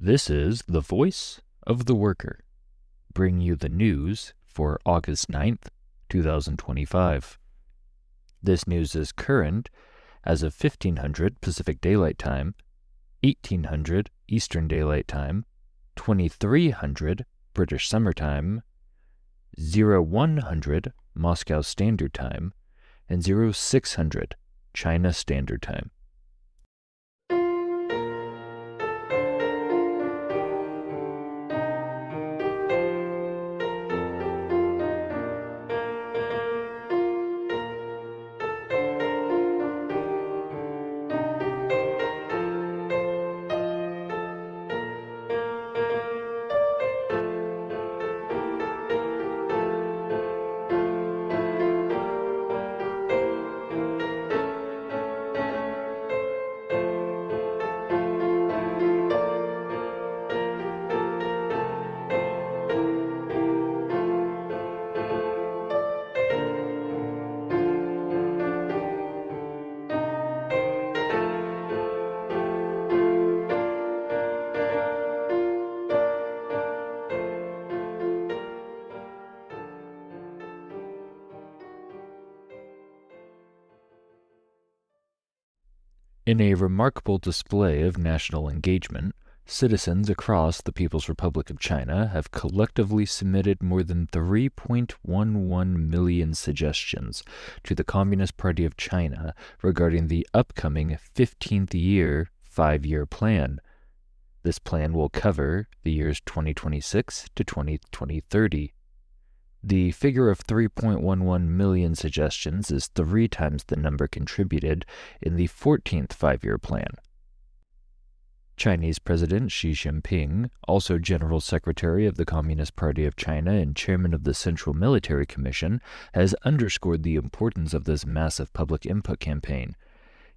This is the Voice of the Worker, bringing you the news for August 9th, 2025. This news is current as of 1500 Pacific Daylight Time, 1800 Eastern Daylight Time, 2300 British Summer Time, 0100 Moscow Standard Time, and 0600 China Standard Time. In a remarkable display of national engagement, citizens across the People's Republic of China have collectively submitted more than 3.11 million suggestions to the Communist Party of China regarding the upcoming 15th 5-year plan. This plan will cover the years 2026 to 2030. The figure of 3.11 million suggestions is 3 times the number contributed in the 14th 5-year plan. Chinese President Xi Jinping, also General Secretary of the Communist Party of China and Chairman of the Central Military Commission, has underscored the importance of this massive public input campaign.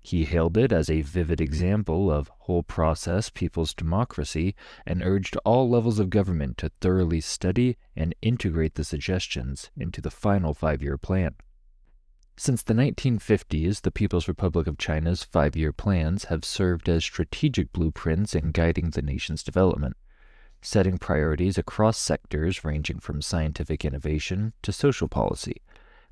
He hailed it as a vivid example of whole process people's democracy and urged all levels of government to thoroughly study and integrate the suggestions into the final 5-year plan. Since the 1950s, the People's Republic of China's 5-year plans have served as strategic blueprints in guiding the nation's development, setting priorities across sectors ranging from scientific innovation to social policy.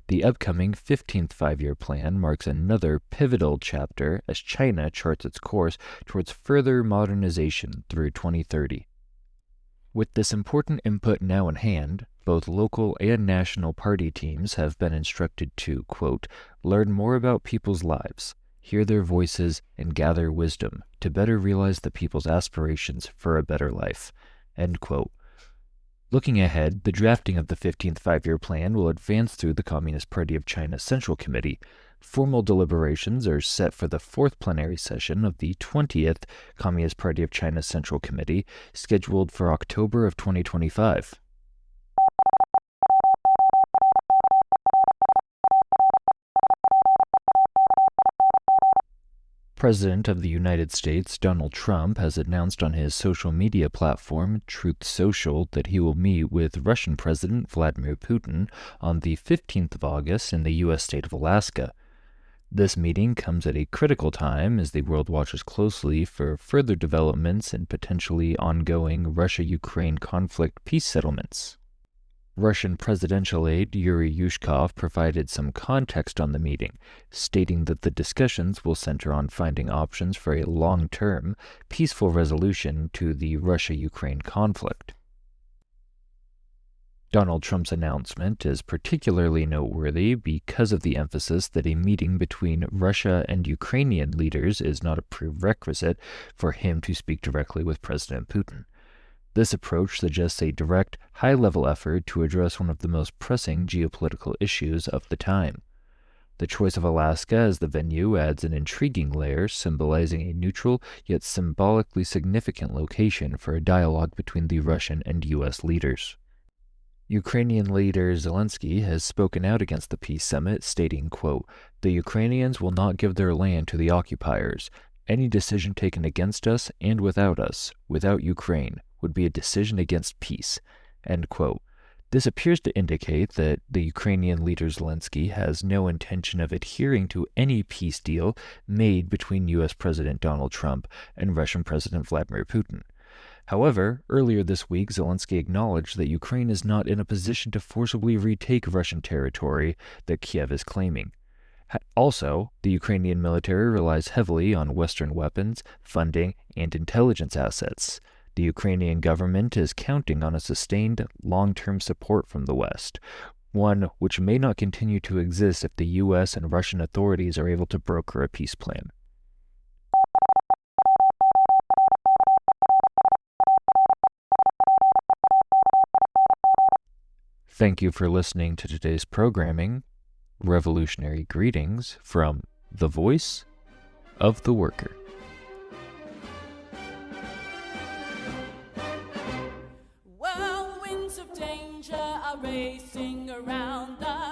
The upcoming 15th 5-year plan marks another pivotal chapter as China charts its course towards further modernization through 2030. With this important input now in hand, both local and national party teams have been instructed to, quote, learn more about people's lives, hear their voices, and gather wisdom to better realize the people's aspirations for a better life, end quote. Looking ahead, the drafting of the 15th 5-year plan will advance through the Communist Party of China Central Committee. Formal deliberations are set for the 4th plenary session of the 20th Communist Party of China Central Committee, scheduled for October of 2025. President of the United States Donald Trump has announced on his social media platform Truth Social that he will meet with Russian President Vladimir Putin on the 15th of August in the U.S. state of Alaska. This meeting comes at a critical time as the world watches closely for further developments in potentially ongoing Russia-Ukraine conflict peace settlements. Russian presidential aide Yuri Yushkov provided some context on the meeting, stating that the discussions will center on finding options for a long-term, peaceful resolution to the Russia-Ukraine conflict. Donald Trump's announcement is particularly noteworthy because of the emphasis that a meeting between Russia and Ukrainian leaders is not a prerequisite for him to speak directly with President Putin. This approach suggests a direct, high-level effort to address one of the most pressing geopolitical issues of the time. The choice of Alaska as the venue adds an intriguing layer, symbolizing a neutral yet symbolically significant location for a dialogue between the Russian and U.S. leaders. Ukrainian leader Zelensky has spoken out against the peace summit, stating, quote, "The Ukrainians will not give their land to the occupiers. Any decision taken against us and without us, without Ukraine, would be a decision against peace," end quote. This appears to indicate that the Ukrainian leader Zelensky has no intention of adhering to any peace deal made between U.S. President Donald Trump and Russian President Vladimir Putin. However, earlier this week, Zelensky acknowledged that Ukraine is not in a position to forcibly retake Russian territory that Kiev is claiming. Also, the Ukrainian military relies heavily on Western weapons, funding, and intelligence assets. The Ukrainian government is counting on a sustained, long-term support from the West, one which may not continue to exist if the U.S. and Russian authorities are able to broker a peace plan. Thank you for listening to today's programming. Revolutionary greetings from the Voice of the Worker. Whirlwinds of danger are racing around us.